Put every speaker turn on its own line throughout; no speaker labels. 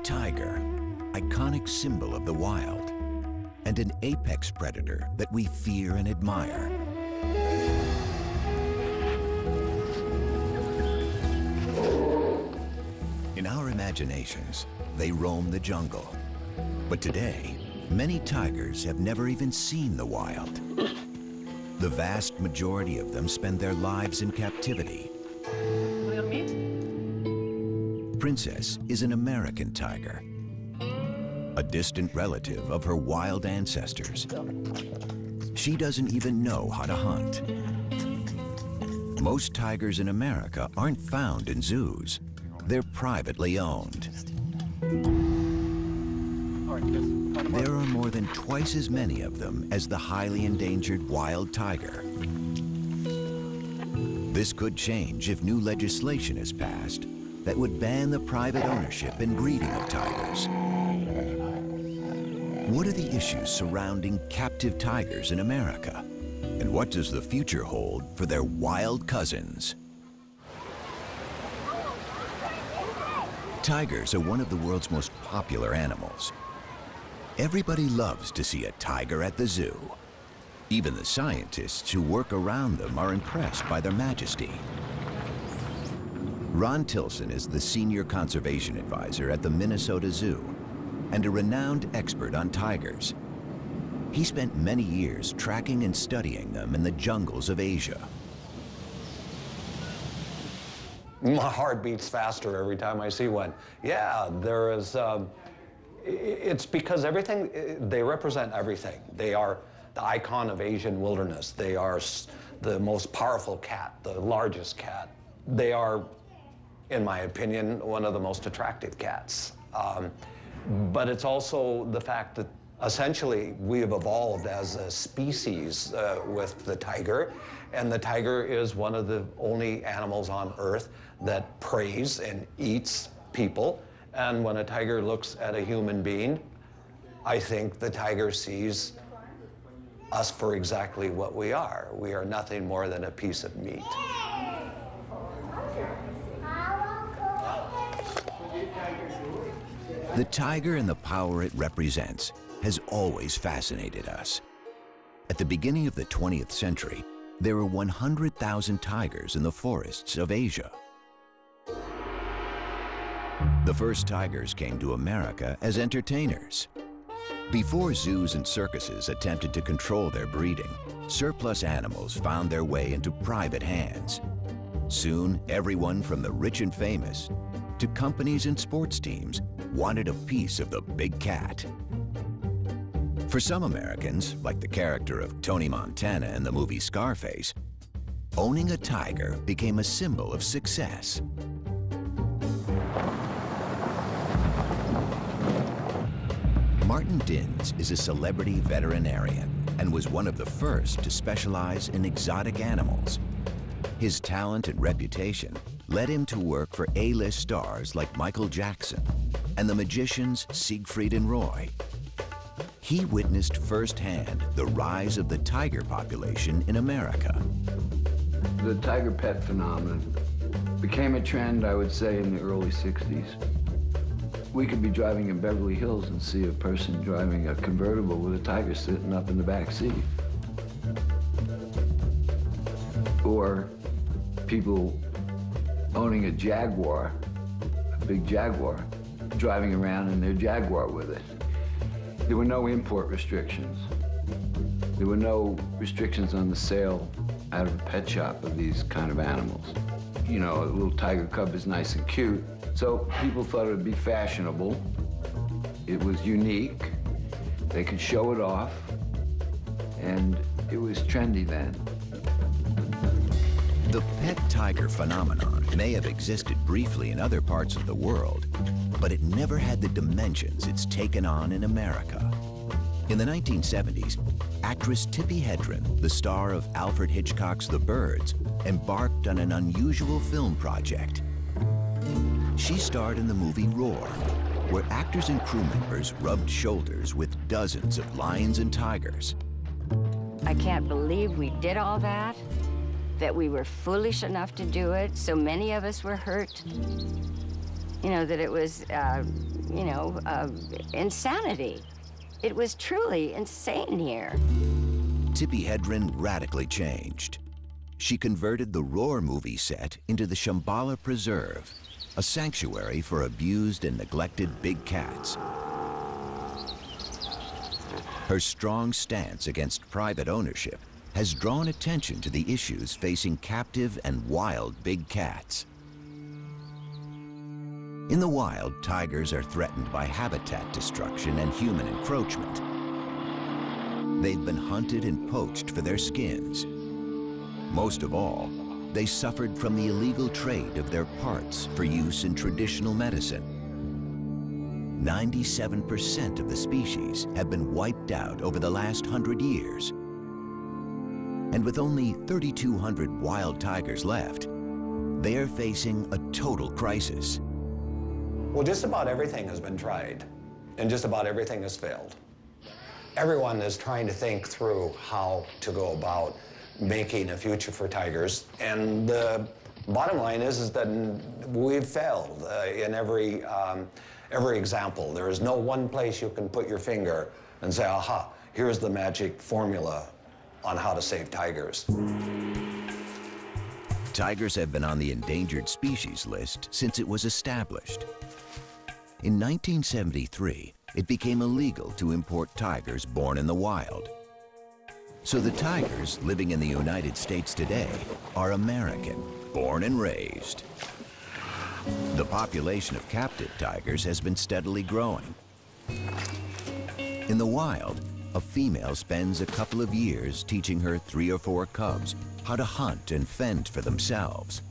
tiger, iconic symbol of the wild, and an apex predator that we fear and admire. In our imaginations, they roam the jungle. But today, many tigers have never even seen the wild. The vast majority of them spend their lives in captivity. Princess is an American tiger, a distant relative of her wild ancestors. She doesn't even know how to hunt. Most tigers in America aren't found in zoos. They're privately owned. There are more than twice as many of them as the highly endangered wild tiger. This could change if new legislation is passed that would ban the private ownership and breeding of tigers. What are the issues surrounding captive tigers in America? And what does the future hold for their wild cousins? Tigers are one of the world's most popular animals. Everybody loves to see a tiger at the zoo. Even the scientists who work around them are impressed by their majesty. Ron Tilson is the senior conservation advisor at the Minnesota Zoo and a renowned expert on tigers. He spent many years tracking and studying them in the jungles of Asia.
My heart beats faster every time I see one. Yeah, there is, it's because everything, they represent everything. They are the icon of Asian wilderness. They are the most powerful cat, the largest cat. They are, in my opinion, one of the most attractive cats. But it's also the fact that essentially we have evolved as a species with the tiger, and the tiger is one of the only animals on Earth that preys and eats people. And when a tiger looks at a human being, I think the tiger sees us for exactly what we are. We are nothing more than a piece of meat.
The tiger and the power it represents has always fascinated us. At the beginning of the 20th century, there were 100,000 tigers in the forests of Asia. The first tigers came to America as entertainers. Before zoos and circuses attempted to control their breeding, surplus animals found their way into private hands. Soon, everyone from the rich and famous to companies and sports teams wanted a piece of the big cat. For some Americans, like the character of Tony Montana in the movie Scarface, owning a tiger became a symbol of success. Martin Dins is a celebrity veterinarian and was one of the first to specialize in exotic animals. His talent and reputation led him to work for A-list stars like Michael Jackson and the magicians Siegfried and Roy. He witnessed firsthand the rise of the tiger population in America.
The tiger pet phenomenon became a trend, I would say, in the early 60s. We could be driving in Beverly Hills and see a person driving a convertible with a tiger sitting up in the back seat. Or people owning a Jaguar, a big Jaguar, driving around in their Jaguar with it. There were no import restrictions. There were no restrictions on the sale out of a pet shop of these kind of animals. You know, a little tiger cub is nice and cute, so people thought it would be fashionable. It was unique. They could show it off, and it was trendy then.
The pet tiger phenomenon may have existed briefly in other parts of the world, but it never had the dimensions it's taken on in America. In the 1970s, actress Tippi Hedren, the star of Alfred Hitchcock's The Birds, embarked on an unusual film project. She starred in the movie Roar, where actors and crew members rubbed shoulders with dozens of lions and tigers.
I can't believe we did all that we were foolish enough to do it. So many of us were hurt. you know, that it was, insanity. It was truly insane here.
Tippi Hedren radically changed. She converted the Roar movie set into the Shambhala Preserve, a sanctuary for abused and neglected big cats. Her strong stance against private ownership has drawn attention to the issues facing captive and wild big cats. In the wild, tigers are threatened by habitat destruction and human encroachment. They've been hunted and poached for their skins. Most of all, they suffered from the illegal trade of their parts for use in traditional medicine. 97% of the species have been wiped out over the last 100 years. And with only 3,200 wild tigers left, they are facing a total crisis.
Well, just about everything has been tried, and just about everything has failed. Everyone is trying to think through how to go about making a future for tigers, and the bottom line is that we've failed in every example. There is no one place you can put your finger and say, aha, here's the magic formula on how to save tigers.
Tigers have been on the endangered species list since it was established. In 1973, it became illegal to import tigers born in the wild. So the tigers living in the United States today are American, born and raised. The population of captive tigers has been steadily growing. In the wild, a female spends a couple of years teaching her 3 or 4 cubs how to hunt and fend for themselves.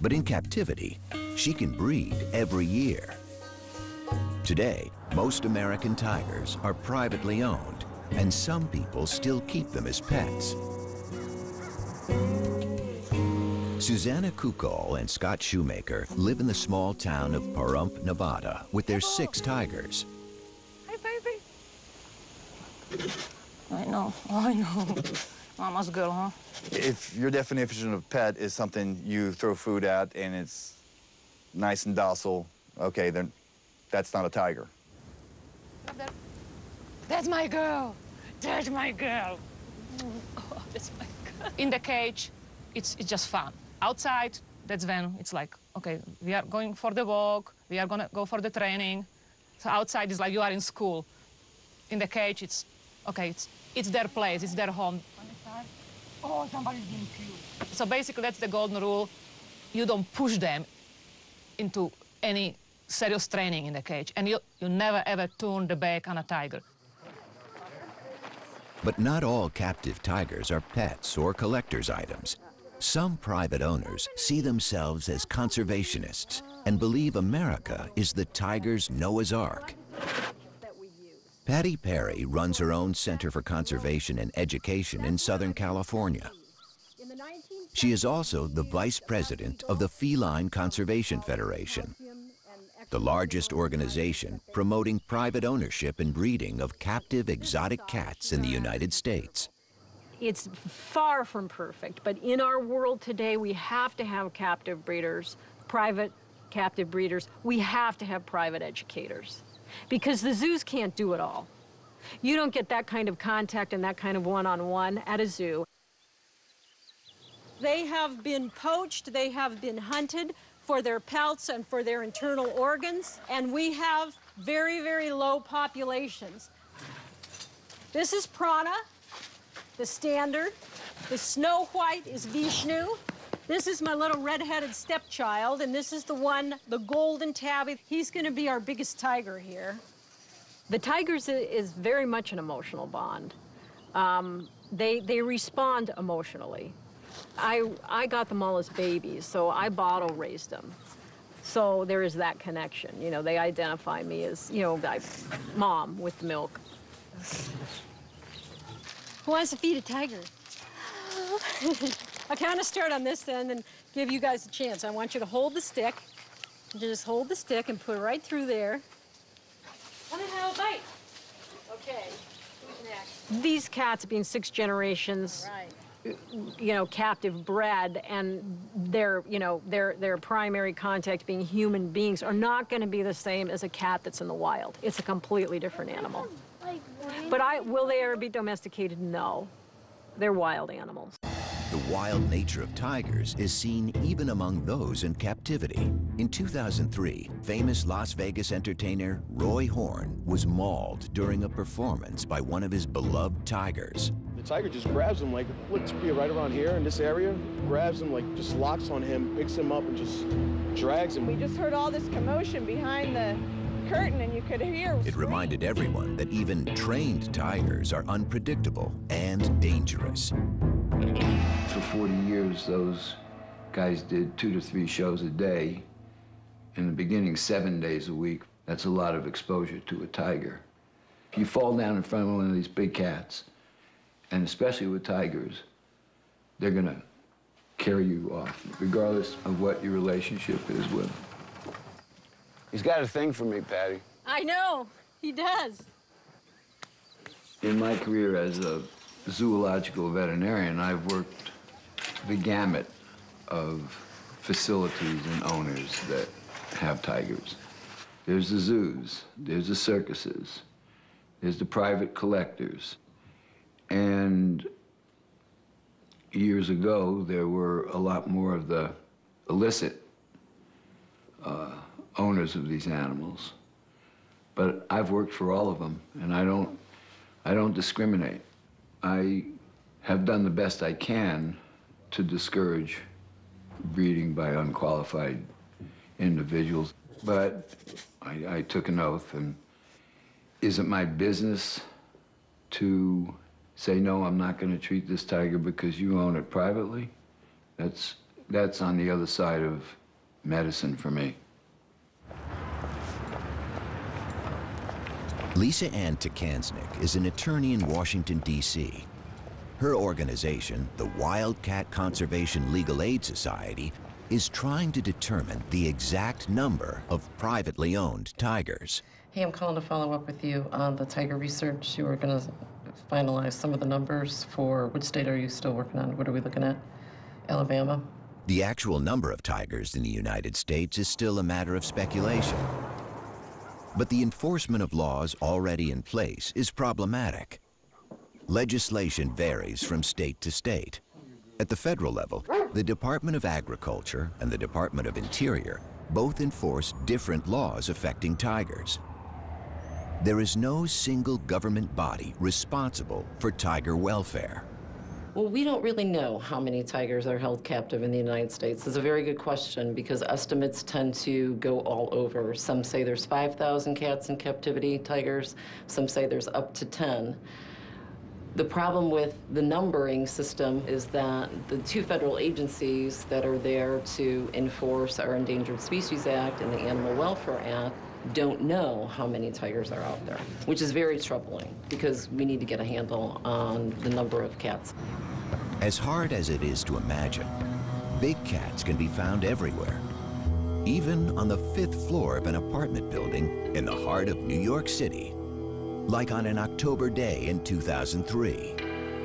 But in captivity, she can breed every year. Today, most American tigers are privately owned, and some people still keep them as pets. Susanna Kukol and Scott Shoemaker live in the small town of Pahrump, Nevada, with their 6 tigers.
Hi, baby. I know. Mama's girl, huh?
If your definition of pet is something you throw food at and it's nice and docile, okay, then that's not a tiger.
That's my girl. That's my girl. Oh, that's my girl. In the cage, it's just fun. Outside, that's when it's like, okay, we are going for the walk, we are gonna go for the training. So outside is like you are in school. In the cage, it's, okay, it's their place, it's their home. Oh, somebody's being cute. So basically, that's the golden rule. You don't push them into any serious training in the cage, and you never ever turn the back on a tiger.
But not all captive tigers are pets or collector's items. Some private owners see themselves as conservationists and believe America is the tiger's Noah's Ark. Patty Perry runs her own Center for Conservation and Education in Southern California. She is also the vice president of the Feline Conservation Federation, the largest organization promoting private ownership and breeding of captive exotic cats in the United States.
It's far from perfect, but in our world today, we have to have captive breeders, private captive breeders. We have to have private educators, because the zoos can't do it all. You don't get that kind of contact and that kind of one-on-one at a zoo. They have been poached, they have been hunted for their pelts and for their internal organs, and we have very, very low populations. This is Prana, the standard. The Snow White is Vishnu. This is my little red-headed stepchild, and this is the one, the golden tabby. He's gonna be our biggest tiger here. The tigers is very much an emotional bond. They respond emotionally. I got them all as babies, so I bottle raised them. So there is that connection. You know, they identify me as, you know, mom with the milk. Who wants to feed a tiger? I'll kind of start on this end and give you guys a chance. I want you to hold the stick. Just hold the stick and put it right through there. Come and have a bite. Okay, who's next? These cats, being 6 generations, you know, captive bred, and their, you know, their primary contact being human beings are not going to be the same as a cat that's in the wild. It's a completely different animal. But will they ever be domesticated? No. They're wild animals.
The wild nature of tigers is seen even among those in captivity. In 2003, famous Las Vegas entertainer Roy Horn was mauled during a performance by one of his beloved tigers.
The tiger just grabs him, like, looks to be right around here in this area, grabs him, like, just locks on him, picks him up, and just drags him.
We just heard all this commotion behind the curtain, and you could hear
It reminded everyone that even trained tigers are unpredictable and dangerous.
For 40 years, those guys did 2 to 3 shows a day. In the beginning, 7 days a week. That's a lot of exposure to a tiger. If you fall down in front of one of these big cats, and especially with tigers, they're gonna carry you off, regardless of what your relationship is with them.
He's got a thing for me, Patty.
I know, he does.
In my career as a zoological veterinarian, I've worked the gamut of facilities and owners that have tigers. There's the zoos, there's the circuses, there's the private collectors. And years ago, there were a lot more of the illicit owners of these animals. But I've worked for all of them, and I don't discriminate. I have done the best I can to discourage breeding by unqualified individuals. But I took an oath, and is it my business to say, no, I'm not going to treat this tiger because you own it privately? That's on the other side of medicine for me.
Lisa Ann Takansnick is an attorney in Washington, D.C. Her organization, the Wildcat Conservation Legal Aid Society, is trying to determine the exact number of privately owned tigers.
Hey, I'm calling to follow up with you on the tiger research. You were going to finalize some of the numbers for which state are you still working on? What are we looking at? Alabama?
The actual number of tigers in the United States is still a matter of speculation. But the enforcement of laws already in place is problematic. Legislation varies from state to state. At the federal level, the Department of Agriculture and the Department of Interior both enforce different laws affecting tigers. There is no single government body responsible for tiger welfare.
Well, we don't really know how many tigers are held captive in the United States. It's a very good question because estimates tend to go all over. Some say there's 5,000 cats in captivity, tigers. Some say there's up to 10. The problem with the numbering system is that the 2 federal agencies that are there to enforce our Endangered Species Act and the Animal Welfare Act don't know how many tigers are out there, which is very troubling because we need to get a handle on the number of cats.
As hard as it is to imagine, big cats can be found everywhere, even on the 5th floor of an apartment building in the heart of New York City, like on an October day in 2003.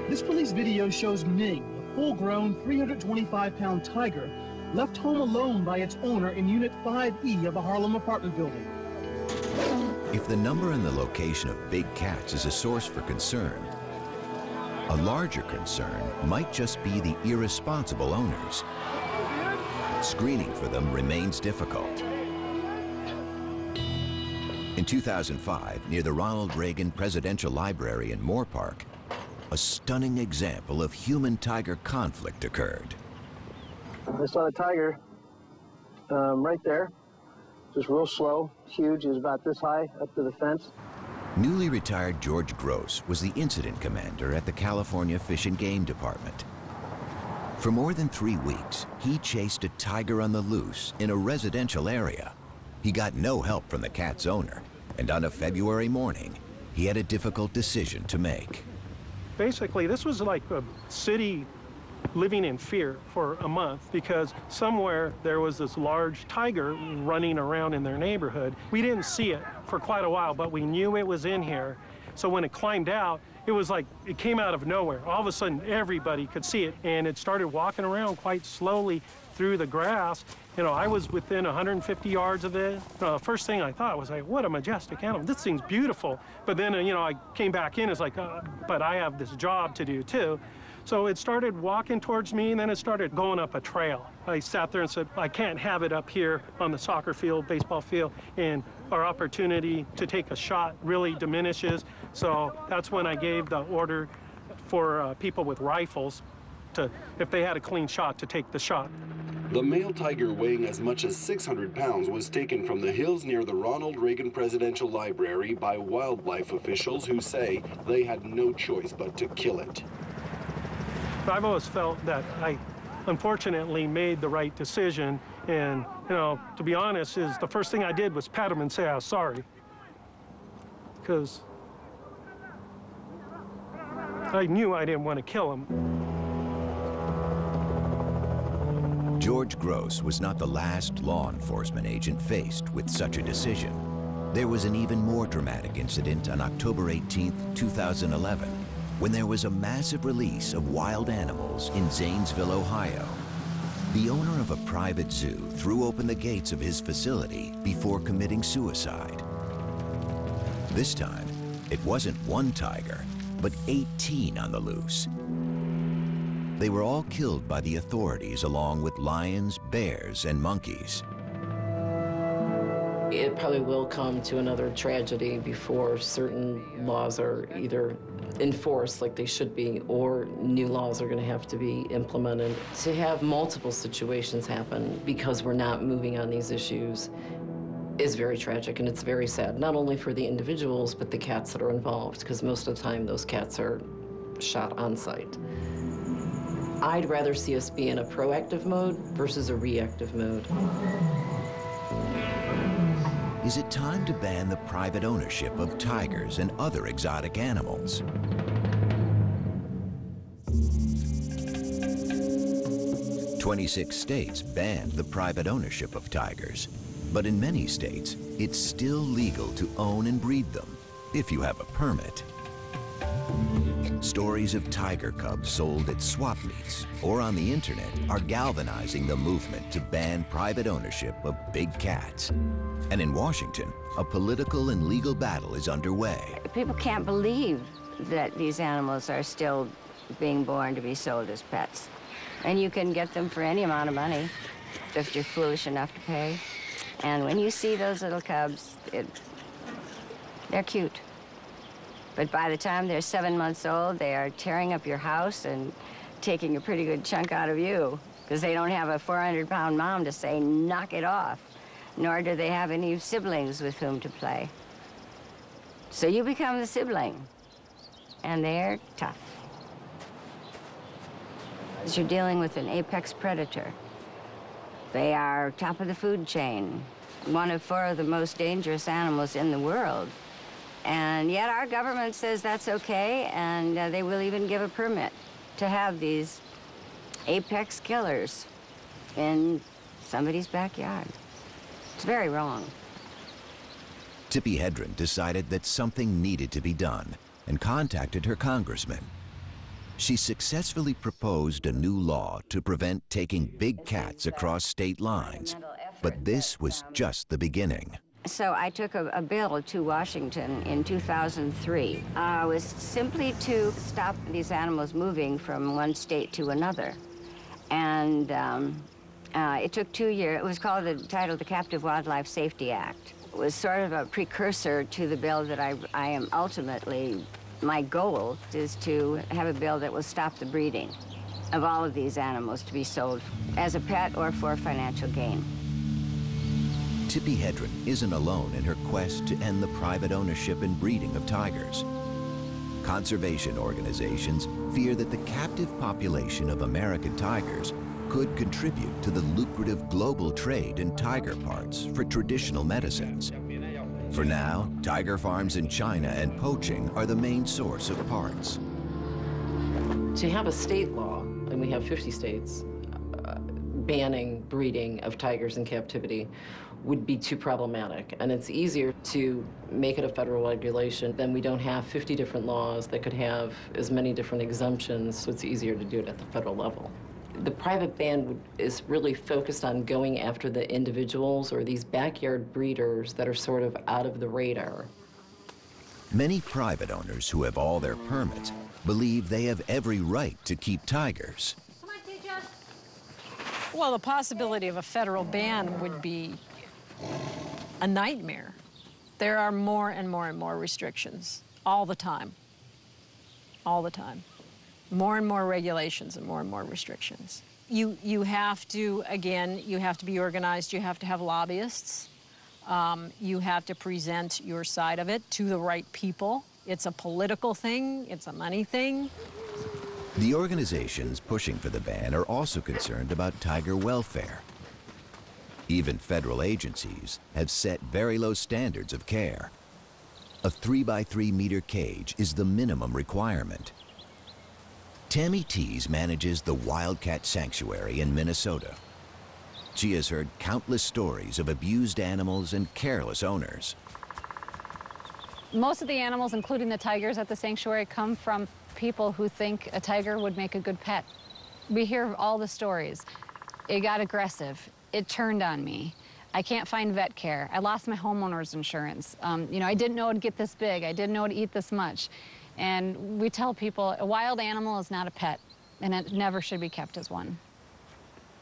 This police video shows Ming, a full-grown 325-pound tiger, left home alone by its owner in Unit 5E of a Harlem apartment building.
If the number and the location of big cats is a source for concern, a larger concern might just be the irresponsible owners. Screening for them remains difficult. In 2005, near the Ronald Reagan Presidential Library in Moore Park, a stunning example of human-tiger conflict occurred.
I saw the tiger right there, just real slow, huge. He was about this high up to the fence.
Newly retired George Gross was the incident commander at the California Fish and Game Department. For more than 3 weeks, he chased a tiger on the loose in a residential area. He got no help from the cat's owner, and on a February morning, he had a difficult decision to make.
Basically, this was like a city living in fear for a month because somewhere there was this large tiger running around in their neighborhood. We didn't see it for quite a while, but we knew it was in here. So when it climbed out, it was like it came out of nowhere. All of a sudden, everybody could see it, and it started walking around quite slowly through the grass. You know, I was within 150 yards of it. The first thing I thought was like, what a majestic animal. This thing's beautiful. But then, you know, I came back in, it's like, but I have this job to do too. So it started walking towards me, and then it started going up a trail. I sat there and said, I can't have it up here on the soccer field, baseball field, and our opportunity to take a shot really diminishes. So that's when I gave the order for people with rifles to, if they had a clean shot, to take the shot.
The male tiger weighing as much as 600 pounds was taken from the hills near the Ronald Reagan Presidential Library by wildlife officials who say they had no choice but to kill it.
I've always felt that I unfortunately made the right decision, and, you know, to be honest, is the first thing I did was pat him and say I was sorry, because I knew I didn't want to kill him.
George Gross was not the last law enforcement agent faced with such a decision. There was an even more dramatic incident on October 18, 2011, when there was a massive release of wild animals in Zanesville, Ohio. The owner of a private zoo threw open the gates of his facility before committing suicide. This time, it wasn't one tiger, but 18 on the loose. They were all killed by the authorities along with lions, bears, and monkeys.
It probably will come to another tragedy before certain laws are either enforced like they should be, or new laws are going to have to be implemented. To have multiple situations happen because we're not moving on these issues is very tragic, and it's very sad, not only for the individuals, but the cats that are involved, because most of the time those cats are shot on site. I'd rather see us be in a proactive mode versus a reactive mode.
Is it time to ban the private ownership of tigers and other exotic animals? "26 states banned the private ownership of tigers, but in many states, it's still legal to own and breed them if you have a permit. Stories of tiger cubs sold at swap meets or on the internet are galvanizing the movement to ban private ownership of big cats. And in Washington, a political and legal battle is underway.
People can't believe that these animals are still being born to be sold as pets. And you can get them for any amount of money if you're foolish enough to pay. And when you see those little cubs, they're cute. But by the time they're 7 months old, they are tearing up your house and taking a pretty good chunk out of you, because they don't have a 400-pound mom to say, knock it off, nor do they have any siblings with whom to play. So you become the sibling, and they're tough. You're dealing with an apex predator. They are top of the food chain, one of 4 of the most dangerous animals in the world. And yet our government says that's okay, and they will even give a permit to have these apex killers in somebody's backyard. It's very wrong.
Tippi Hedren decided that something needed to be done and contacted her congressman. She successfully proposed a new law to prevent taking big cats across state lines, but this was just the beginning.
So I took a bill to Washington in 2003. It was simply to stop these animals moving from one state to another. And it took 2 years. It was called, titled the Captive Wildlife Safety Act. It was sort of a precursor to the bill that I am ultimately, my goal is to have a bill that will stop the breeding of all of these animals to be sold as a pet or for financial gain.
Tippi Hedren isn't alone in her quest to end the private ownership and breeding of tigers. Conservation organizations fear that the captive population of American tigers could contribute to the lucrative global trade in tiger parts for traditional medicines. For now, tiger farms in China and poaching are the main source of parts.
To have a state law, and we have 50 states, banning breeding of tigers in captivity would be too problematic. And it's easier to make it a federal regulation. Then we don't have 50 different laws that could have as many different exemptions, so it's easier to do it at the federal level. The private ban is really focused on going after the individuals or these backyard breeders that are sort of out of the radar.
Many private owners who have all their permits believe they have every right to keep tigers.
Well, the possibility of a federal ban would be a nightmare. There are more and more and more restrictions all the time. All the time. More and more regulations and more restrictions. You have to, again, you have to be organized. You have to have lobbyists. You have to present your side of it to the right people. It's a political thing. It's a money thing.
The organizations pushing for the ban are also concerned about tiger welfare. Even federal agencies have set very low standards of care. A 3-by-3 meter cage is the minimum requirement. Tammy Tees manages the Wildcat Sanctuary in Minnesota. She has heard countless stories of abused animals and careless owners.
Most of the animals, including the tigers at the sanctuary, come from people who think a tiger would make a good pet. We hear all the stories. It got aggressive. It turned on me. I can't find vet care. I lost my homeowner's insurance. You know, I didn't know it'd get this big. I didn't know it'd eat this much. And we tell people a wild animal is not a pet, and it never should be kept as one.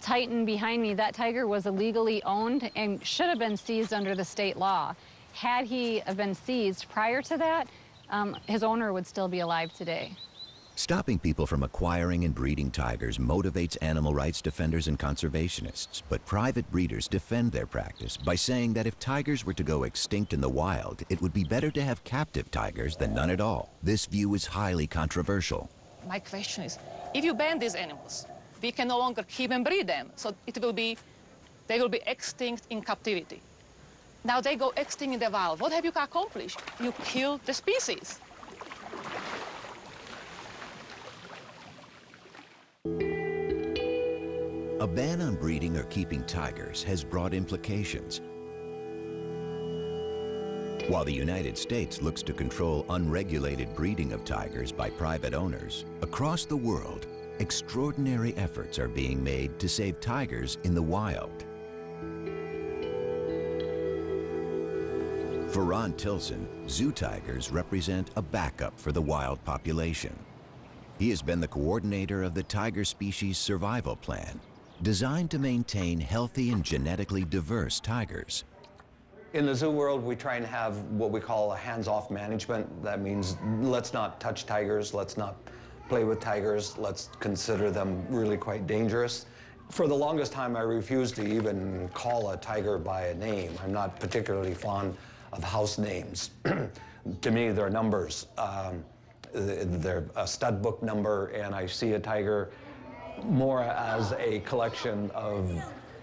Titan behind me, that tiger was illegally owned and should have been seized under the state law. Had he been seized prior to that, his owner would still be alive today.
Stopping people from acquiring and breeding tigers motivates animal rights defenders and conservationists, but private breeders defend their practice by saying that if tigers were to go extinct in the wild, it would be better to have captive tigers than none at all. This view is highly controversial.
My question is, if you ban these animals, we can no longer keep and breed them, so they will be extinct in captivity. Now they go extinct in the wild. What have you accomplished? You killed the species.
A ban on breeding or keeping tigers has broad implications. While the United States looks to control unregulated breeding of tigers by private owners, across the world, extraordinary efforts are being made to save tigers in the wild. For Ron Tilson, zoo tigers represent a backup for the wild population. He has been the coordinator of the Tiger Species Survival Plan, designed to maintain healthy and genetically diverse tigers.
In the zoo world, we try and have what we call a hands-off management. That means let's not touch tigers, let's not play with tigers, let's consider them really quite dangerous. For the longest time, I refused to even call a tiger by a name. I'm not particularly fond of house names. To me, they're numbers. They're a stud book number, and I see a tiger more as a collection of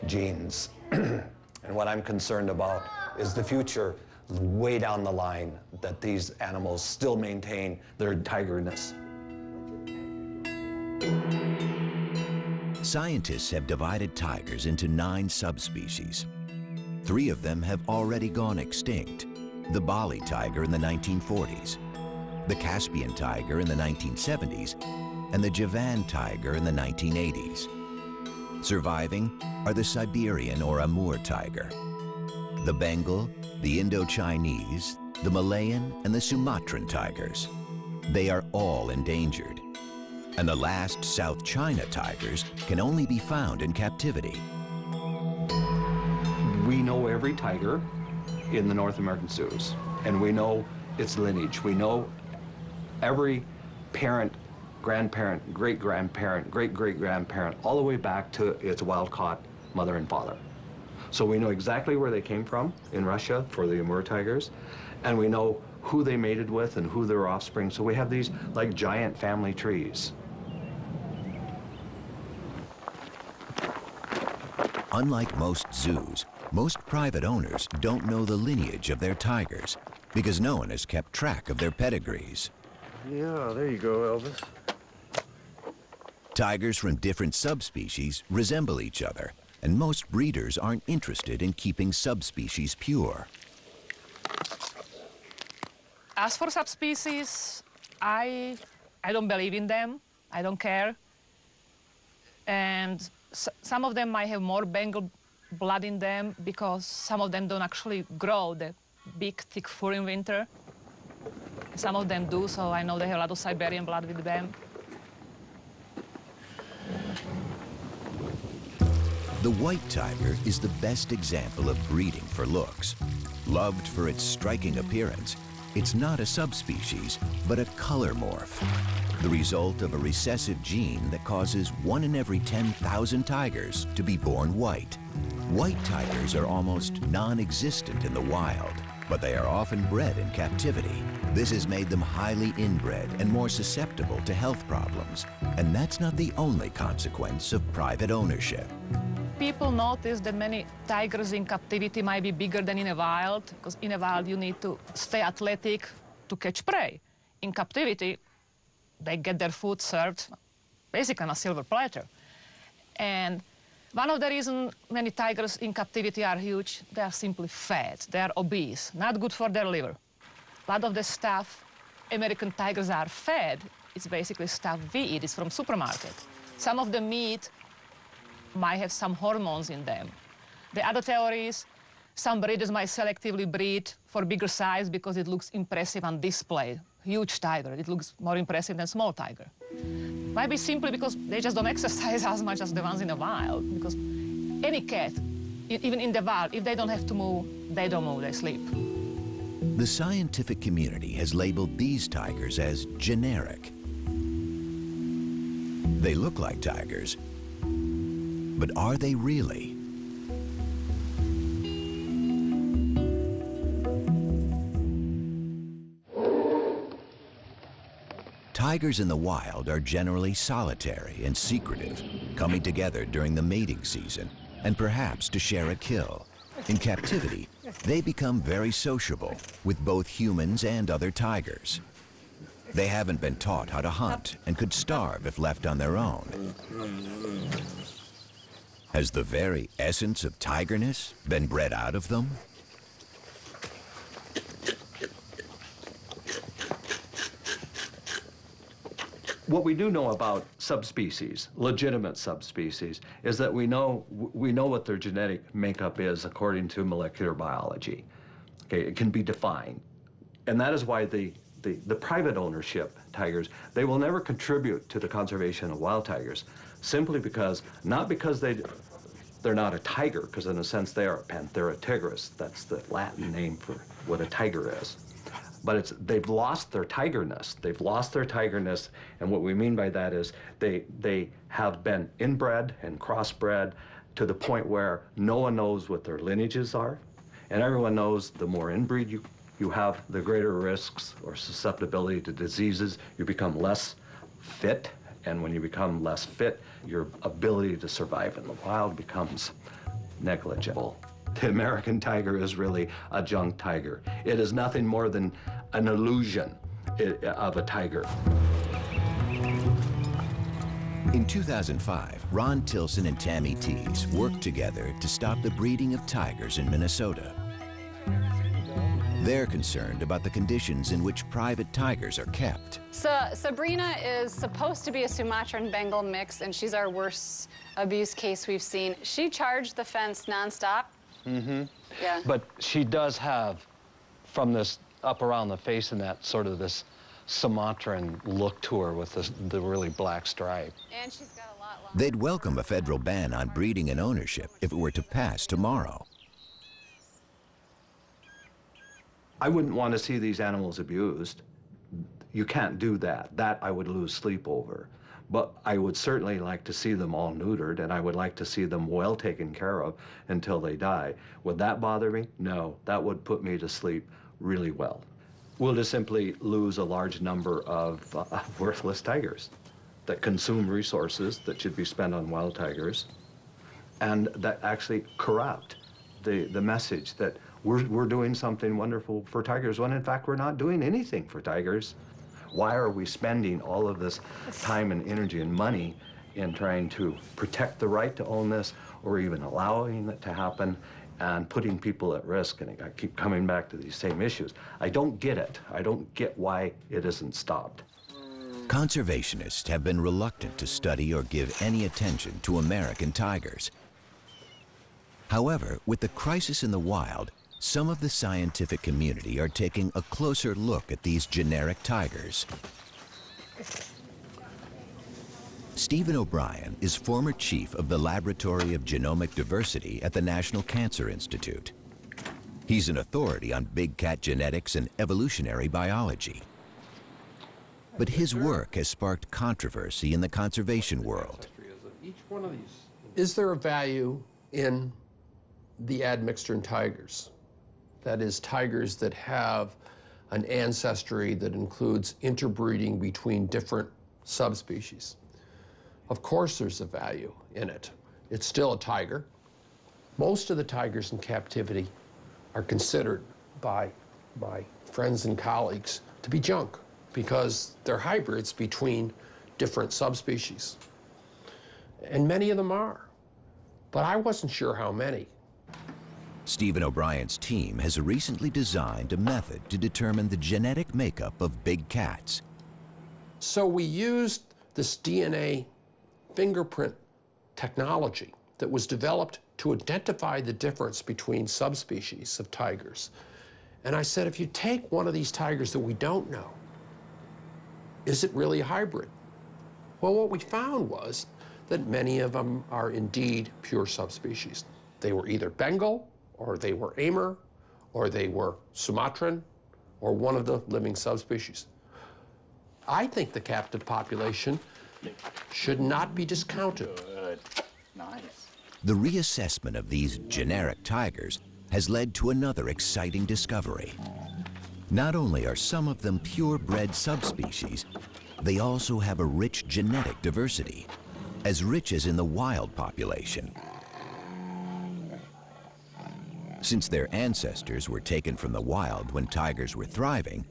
genes. And what I'm concerned about is the future, way down the line, that these animals still maintain their tigerness.
Scientists have divided tigers into 9 subspecies. 3 of them have already gone extinct: the Bali tiger in the 1940s, the Caspian tiger in the 1970s, and the Javan tiger in the 1980s. Surviving are the Siberian or Amur tiger, the Bengal, the Indo-Chinese, the Malayan, and the Sumatran tigers. They are all endangered. And the last South China tigers can only be found in captivity.
We know every tiger in the North American zoos, and we know its lineage. We know every parent, grandparent, great-grandparent, great-great-grandparent, all the way back to its wild-caught mother and father. So we know exactly where they came from in Russia for the Amur tigers, and we know who they mated with and who their offspring. So we have these like giant family trees.
Unlike most zoos, most private owners don't know the lineage of their tigers because no one has kept track of their pedigrees.
Yeah, there you go, Elvis.
Tigers from different subspecies resemble each other, and most breeders aren't interested in keeping subspecies pure.
As for subspecies, I don't believe in them. I don't care. And some of them might have more Bengal blood in them because some of them don't actually grow the big, thick fur in winter. Some of them do, so I know they have a lot of Siberian blood with them.
The white tiger is the best example of breeding for looks. Loved for its striking appearance, it's not a subspecies, but a color morph, the result of a recessive gene that causes 1 in every 10,000 tigers to be born white. White tigers are almost non-existent in the wild, but they are often bred in captivity. This has made them highly inbred and more susceptible to health problems. And that's not the only consequence of private ownership.
People notice that many tigers in captivity might be bigger than in the wild, because in the wild you need to stay athletic to catch prey. In captivity, they get their food served basically on a silver platter. And one of the reasons many tigers in captivity are huge, they are simply fat, they are obese, not good for their liver. A lot of the stuff American tigers are fed, it's basically stuff we eat, it's from supermarket. Some of the meat might have some hormones in them. The other theory is some breeders might selectively breed for bigger size because it looks impressive on display. Huge tiger, it looks more impressive than small tiger. Might be simply because they just don't exercise as much as the ones in the wild, because any cat, even in the wild, if they don't have to move, they don't move, they sleep.
The scientific community has labeled these tigers as generic. They look like tigers, but are they really? Tigers in the wild are generally solitary and secretive, coming together during the mating season and perhaps to share a kill. In captivity, they become very sociable with both humans and other tigers. They haven't been taught how to hunt and could starve if left on their own. Has the very essence of tigerness been bred out of them?
What we do know about subspecies, legitimate subspecies, is that we know what their genetic makeup is according to molecular biology. Okay, it can be defined. And that is why the private ownership tigers, they will never contribute to the conservation of wild tigers, simply because, not because they're not a tiger, because in a sense they are Panthera tigris. That's the Latin name for what a tiger is. But they've lost their tigerness. They've lost their tigerness, and what we mean by that is they have been inbred and crossbred to the point where no one knows what their lineages are, and everyone knows the more inbreed you have, the greater risks or susceptibility to diseases. You become less fit, and when you become less fit, your ability to survive in the wild becomes negligible. The American tiger is really a junk tiger. It is nothing more than an illusion of a tiger.
In 2005, Ron Tilson and Tammy Tees worked together to stop the breeding of tigers in Minnesota. They're concerned about the conditions in which private tigers are kept.
Sabrina is supposed to be a Sumatran Bengal mix, and she's our worst abuse case we've seen. She charged the fence nonstop.
Mm-hmm.
Yeah.
But she does have, from this up around the face and that sort of this Sumatran look to her with the really black stripe.
And she's got a lot longer.
They'd welcome a federal ban on breeding and ownership if it were to pass tomorrow.
I wouldn't want to see these animals abused. You can't do that. That I would lose sleep over. But I would certainly like to see them all neutered, and I would like to see them well taken care of until they die. Would that bother me? No, that would put me to sleep really well. We'll just simply lose a large number of worthless tigers that consume resources that should be spent on wild tigers, and that actually corrupt the message that we're doing something wonderful for tigers, when in fact we're not doing anything for tigers. Why are we spending all of this time and energy and money in trying to protect the right to own this or even allowing it to happen and putting people at risk. And I keep coming back to these same issues. I don't get it. I don't get why it isn't stopped.
Conservationists have been reluctant to study or give any attention to American tigers. However, with the crisis in the wild, some of the scientific community are taking a closer look at these generic tigers. Stephen O'Brien is former chief of the Laboratory of Genomic Diversity at the National Cancer Institute. He's an authority on big cat genetics and evolutionary biology. But his work has sparked controversy in the conservation world.
Is there a value in the admixture in tigers? That is, tigers that have an ancestry that includes interbreeding between different subspecies. Of course there's a value in it. It's still a tiger. Most of the tigers in captivity are considered by my friends and colleagues to be junk because they're hybrids between different subspecies. And many of them are, but I wasn't sure how many.
Stephen O'Brien's team has recently designed a method to determine the genetic makeup of big cats.
So we used this DNA fingerprint technology that was developed to identify the difference between subspecies of tigers. And I said, if you take one of these tigers that we don't know, is it really a hybrid? Well, what we found was that many of them are indeed pure subspecies. They were either Bengal, or they were Amur, or they were Sumatran, or one of the living subspecies. I think the captive population should not be discounted.
Good. Nice.
The reassessment of these generic tigers has led to another exciting discovery. Not only are some of them purebred subspecies, they also have a rich genetic diversity, as rich as in the wild population. Since their ancestors were taken from the wild when tigers were thriving,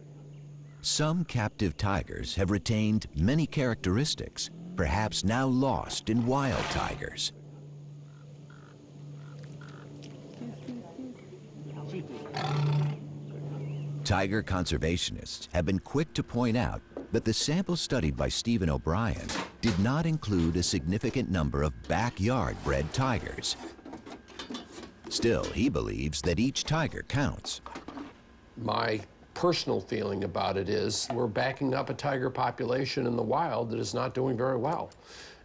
some captive tigers have retained many characteristics, perhaps now lost in wild tigers. Tiger conservationists have been quick to point out that the sample studied by Stephen O'Brien did not include a significant number of backyard-bred tigers. Still, he believes that each tiger counts.
My personal feeling about it is we're backing up a tiger population in the wild that is not doing very well.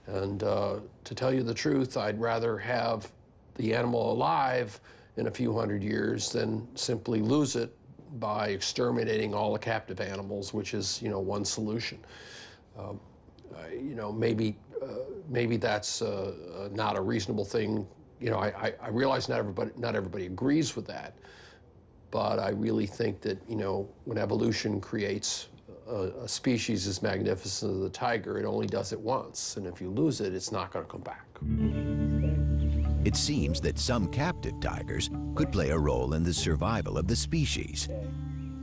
And to tell you the truth, I'd rather have the animal alive in a few hundred years than simply lose it by exterminating all the captive animals, which is, one solution. Maybe that's not a reasonable thing. I realize not everybody agrees with that, but I really think that, when evolution creates a species as magnificent as the tiger, it only does it once, and if you lose it, it's not going to come back.
It seems that some captive tigers could play a role in the survival of the species.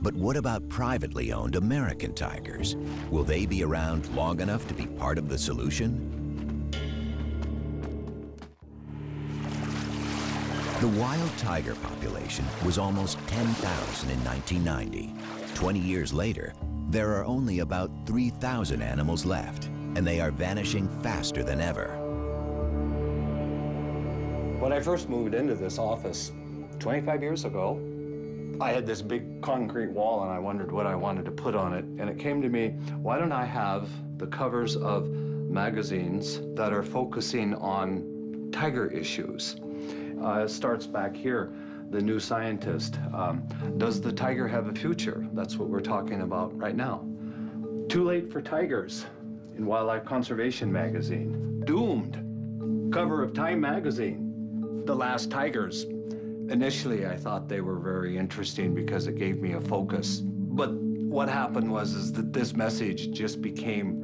But what about privately owned American tigers? Will they be around long enough to be part of the solution? The wild tiger population was almost 10,000 in 1990. 20 years later, there are only about 3,000 animals left, and they are vanishing faster than ever.
When I first moved into this office 25 years ago, I had this big concrete wall and I wondered what I wanted to put on it. And it came to me, why don't I have the covers of magazines that are focusing on tiger issues? It starts back here, The New Scientist. Does the tiger have a future? That's what we're talking about right now. Too Late for Tigers in Wildlife Conservation magazine. Doomed, cover of Time magazine. The Last Tigers. Initially, I thought they were very interesting because it gave me a focus. But what happened was that this message just became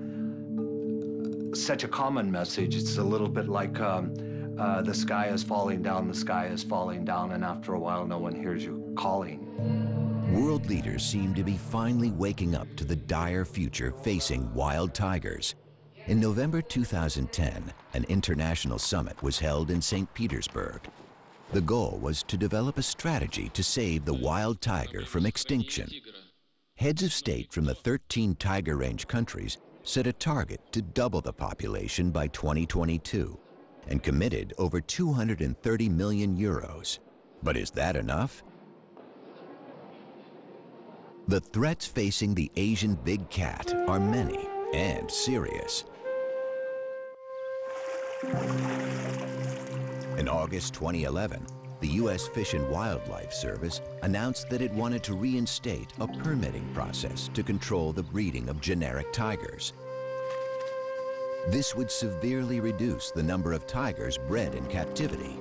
such a common message. It's a little bit like the sky is falling down, the sky is falling down, and after a while, no one hears you calling.
World leaders seem to be finally waking up to the dire future facing wild tigers. In November 2010, an international summit was held in St. Petersburg. The goal was to develop a strategy to save the wild tiger from extinction. Heads of state from the 13 tiger range countries set a target to double the population by 2022 and committed over 230 million euros. But is that enough? The threats facing the Asian big cat are many and serious. In August 2011, the U.S. Fish and Wildlife Service announced that it wanted to reinstate a permitting process to control the breeding of generic tigers. This would severely reduce the number of tigers bred in captivity.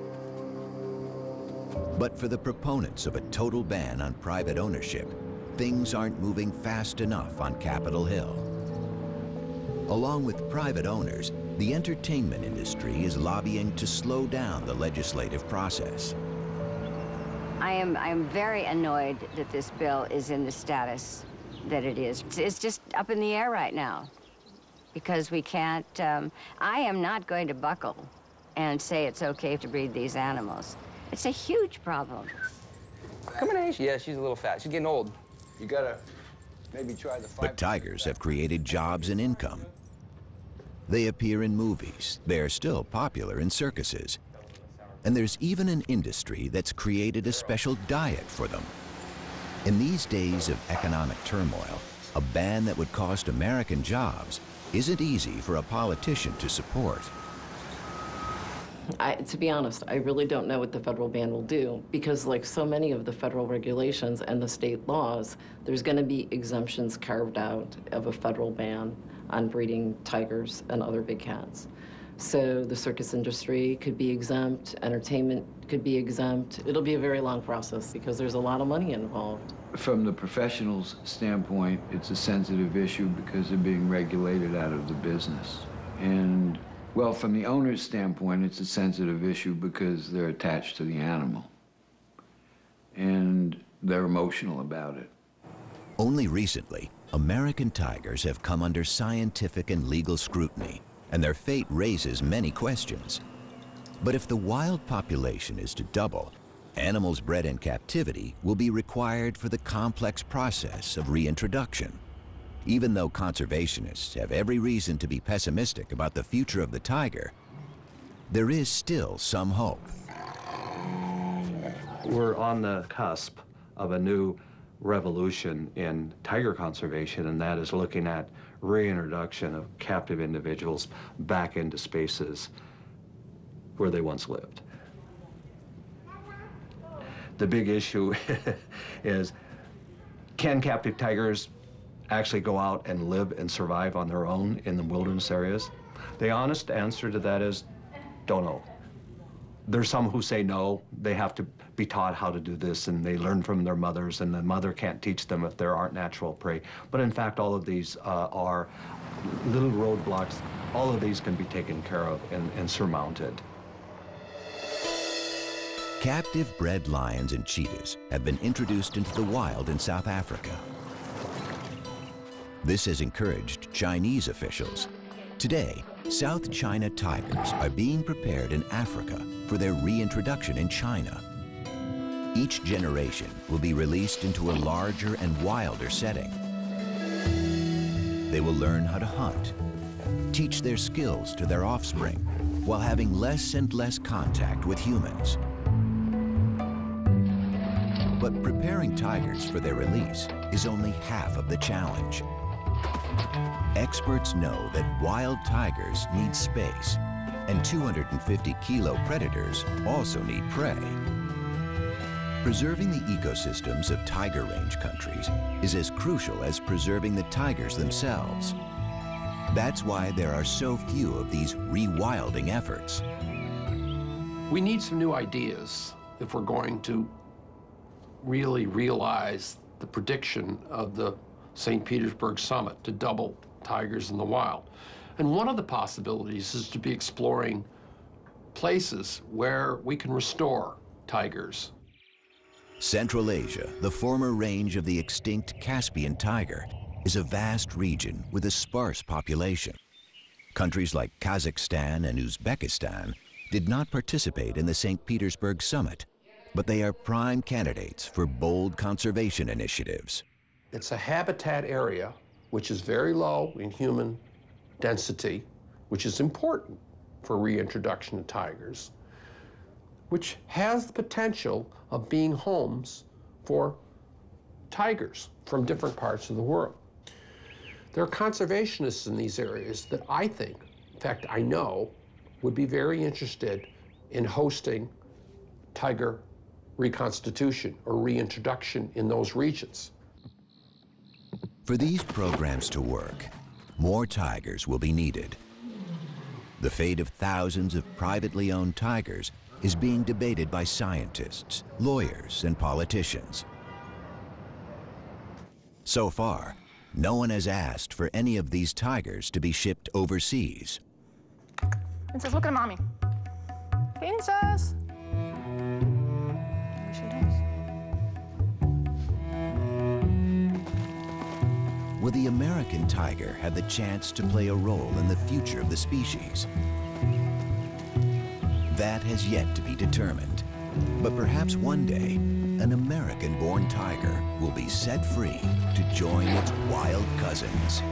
But for the proponents of a total ban on private ownership, things aren't moving fast enough on Capitol Hill. Along with private owners, the entertainment industry is lobbying to slow down the legislative process.
I am very annoyed that this bill is in the status that it is. It's just up in the air right now because we can't, I am not going to buckle and say it's okay to breed these animals. It's a huge problem.
Come in age? Yeah, she's a little fat. She's getting old.
You gotta maybe try the 5.
But tigers have created jobs and income. They appear in movies. They're still popular in circuses. And there's even an industry that's created a special diet for them. In these days of economic turmoil, a ban that would cost American jobs isn't easy for a politician to support.
To be honest, I really don't know what the federal ban will do because like so many of the federal regulations and the state laws, there's going to be exemptions carved out of a federal ban on breeding tigers and other big cats. So the circus industry could be exempt, entertainment could be exempt. It'll be a very long process because there's a lot of money involved.
From the professional's standpoint, it's a sensitive issue because they're being regulated out of the business. And well, from the owner's standpoint, it's a sensitive issue because they're attached to the animal. And they're emotional about it.
Only recently, American tigers have come under scientific and legal scrutiny, and their fate raises many questions. But if the wild population is to double, animals bred in captivity will be required for the complex process of reintroduction. Even though conservationists have every reason to be pessimistic about the future of the tiger, there is still some hope.
We're on the cusp of a new revolution in tiger conservation, and that is looking at reintroduction of captive individuals back into spaces where they once lived. The big issue is, can captive tigers actually go out and live and survive on their own in the wilderness areas? The honest answer to that is, don't know. There's some who say no, they have to be taught how to do this, and they learn from their mothers, and the mother can't teach them if there aren't natural prey. But in fact, all of these are little roadblocks. All of these can be taken care of and surmounted.
Captive bred lions and cheetahs have been introduced into the wild in South Africa. This has encouraged Chinese officials. Today, South China tigers are being prepared in Africa for their reintroduction in China. Each generation will be released into a larger and wilder setting. They will learn how to hunt, teach their skills to their offspring, while having less and less contact with humans. But preparing tigers for their release is only half of the challenge. Experts know that wild tigers need space, and 250-kilo predators also need prey. Preserving the ecosystems of tiger range countries is as crucial as preserving the tigers themselves. That's why there are so few of these rewilding efforts.
We need some new ideas if we're going to really realize the prediction of the St. Petersburg summit to double tigers in the wild. And one of the possibilities is to be exploring places where we can restore tigers.
Central Asia, the former range of the extinct Caspian tiger, is a vast region with a sparse population. Countries like Kazakhstan and Uzbekistan did not participate in the St. Petersburg summit, but they are prime candidates for bold conservation initiatives.
It's a habitat area which is very low in human density, which is important for reintroduction of tigers, which has the potential of being homes for tigers from different parts of the world. There are conservationists in these areas that I think, in fact, I know, would be very interested in hosting tiger reconstitution or reintroduction in those regions.
For these programs to work, more tigers will be needed. The fate of thousands of privately owned tigers is being debated by scientists, lawyers, and politicians. So far, no one has asked for any of these tigers to be shipped overseas.
Princess, look at mommy. Princess! There she does.
Will the American tiger have the chance to play a role in the future of the species? That has yet to be determined. But perhaps one day, an American-born tiger will be set free to join its wild cousins.